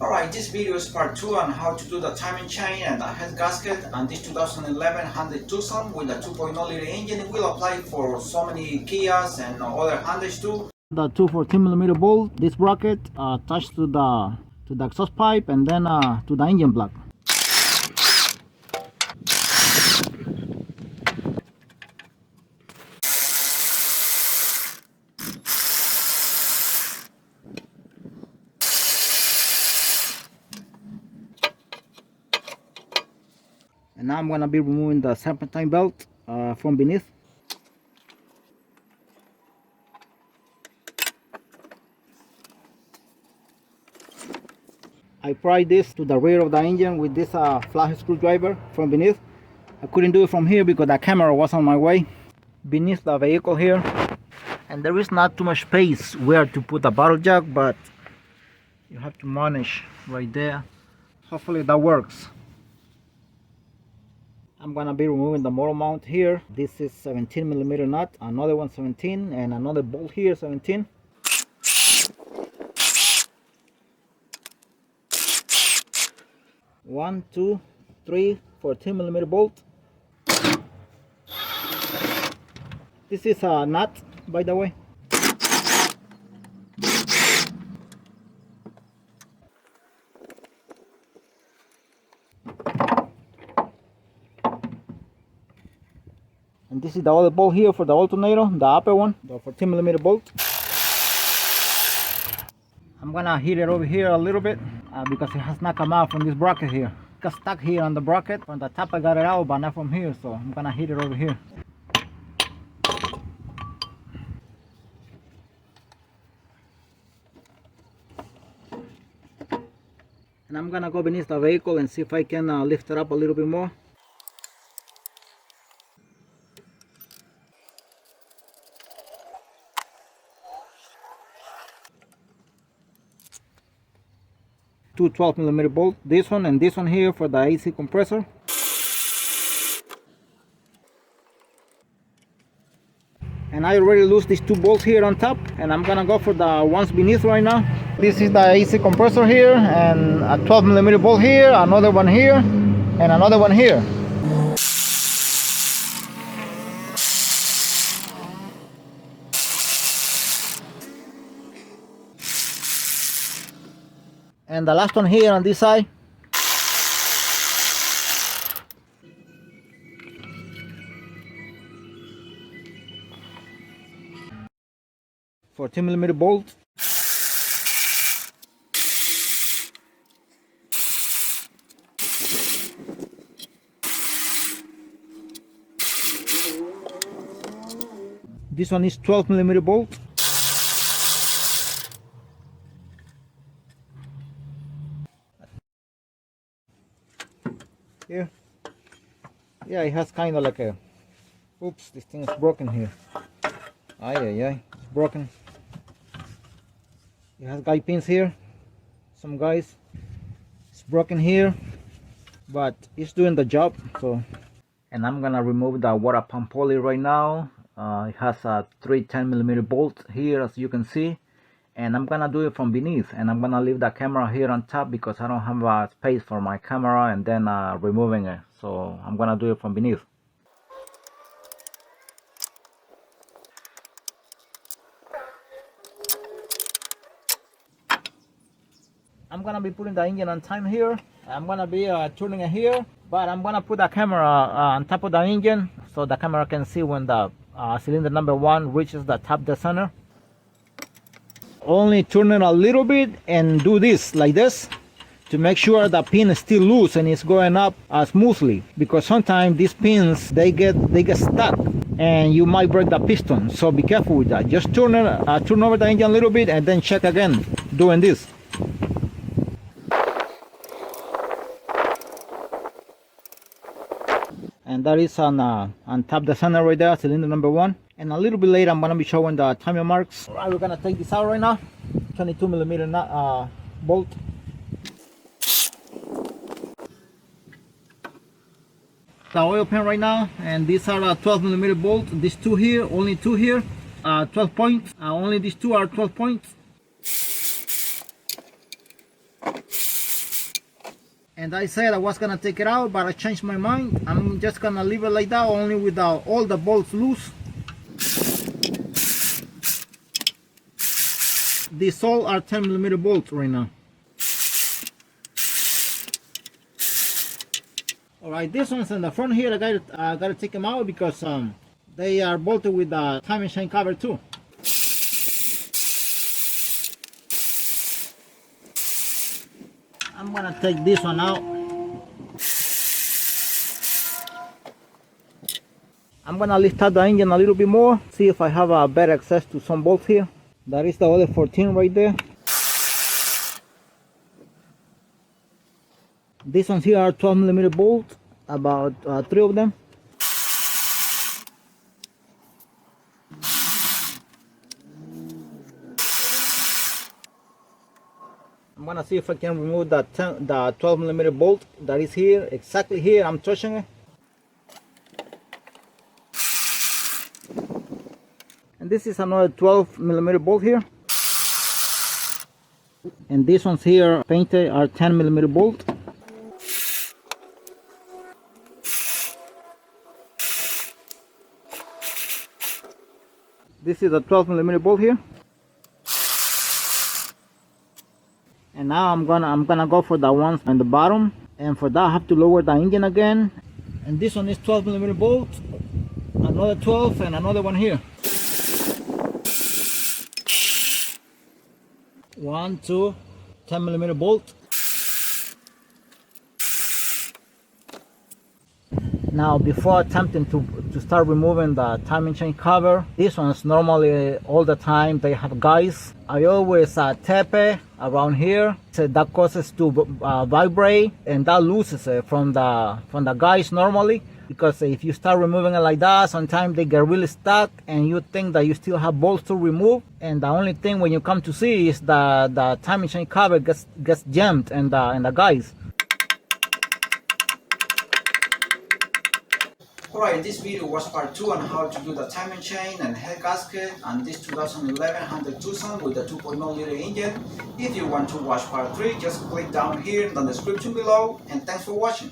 Alright, this video is part 2 on how to do the timing chain and the head gasket on this 2011 Hyundai Tucson with the 2.0 liter engine. It will apply for so many Kias and other Hyundais too. The 214mm bolt, this bracket attached to the exhaust pipe and then to the engine block. And now I'm going to be removing the serpentine belt from beneath. I pried this to the rear of the engine with this flathead screwdriver from beneath. I couldn't do it from here because the camera was on my way beneath the vehicle here. And there is not too much space where to put the bottle jack, but you have to manage right there. Hopefully that works. I'm gonna be removing the motor mount here. This is 17mm nut, another one 17, and another bolt here 17. One, two, three, 14mm bolt. This is a nut, by the way. And this is the other bolt here for the alternator, the upper one, the 14mm bolt. I'm gonna heat it over here a little bit because it has not come out from this bracket here. It got stuck here on the bracket. From the top I got it out, but not from here, so I'm gonna heat it over here. And I'm gonna go beneath the vehicle and see if I can lift it up a little bit more. Two 12mm bolts, this one and this one here for the AC compressor. And I already loosed these two bolts here on top, and I'm gonna go for the ones beneath right now. This is the AC compressor here, and a 12mm bolt here, another one here, and another one here. And the last one here on this side. For 10mm bolt. This one is 12mm bolt. Here. Yeah, it has kind of like a, oops, this thing is broken here. It's broken. It has guide pins here, some guys. It's broken here, but it's doing the job. So, and I'm gonna remove the water pump pulley right now. It has a 3 10mm bolt here, as you can see. And I'm gonna do it from beneath, and I'm gonna leave the camera here on top because I don't have space for my camera and then removing it, so I'm gonna do it from beneath. I'm gonna be putting the engine on time here. I'm gonna be turning it here, but I'm gonna put the camera on top of the engine so the camera can see when the cylinder number 1 reaches the top dead center. Only turn it a little bit and do this like this to make sure the pin is still loose and it's going up smoothly, because sometimes these pins they get stuck and you might break the piston, so be careful with that. Just turn over the engine a little bit and then check again doing this. And that is on top the center right there, cylinder number 1. And a little bit later I'm going to be showing the timing marks. Alright, we're going to take this out right now. 22mm bolt. The oil pan right now, and these are 12mm bolts. These two here, only two here, 12 points. Only these two are 12 points. And I said I was gonna take it out, but I changed my mind. I'm just gonna leave it like that, only with all the bolts loose. These all are 10mm bolts right now. Alright, these ones in the front here, I gotta take them out because they are bolted with the timing chain cover too. I'm gonna take this one out. I'm gonna lift out the engine a little bit more, see if I have a better access to some bolts here. That is the other 14 right there. These ones here are 12mm bolts, about 3 of them. I'm gonna see if I can remove the 12mm bolt that is here, exactly here. I'm touching it. And this is another 12mm bolt here. And these ones here painted are 10mm bolt. This is a 12mm bolt here. And now I'm gonna go for the ones on the bottom, and for that I have to lower the engine again. And this one is 12mm bolt, another 12, and another one here. 1, 2, 10mm bolt. Now, before attempting to start removing the timing chain cover, these ones normally all the time they have guys. I always tap it around here, so that causes to vibrate, and that loses it from the guys normally. Because if you start removing it like that, sometimes they get really stuck, and you think that you still have bolts to remove, and the only thing when you come to see is the timing chain cover gets jammed in the guys. Alright, this video was part 2 on how to do the timing chain and head gasket on this 2011 Hyundai Tucson with the 2.0 liter engine. If you want to watch part 3, just click down here in the description below, and thanks for watching.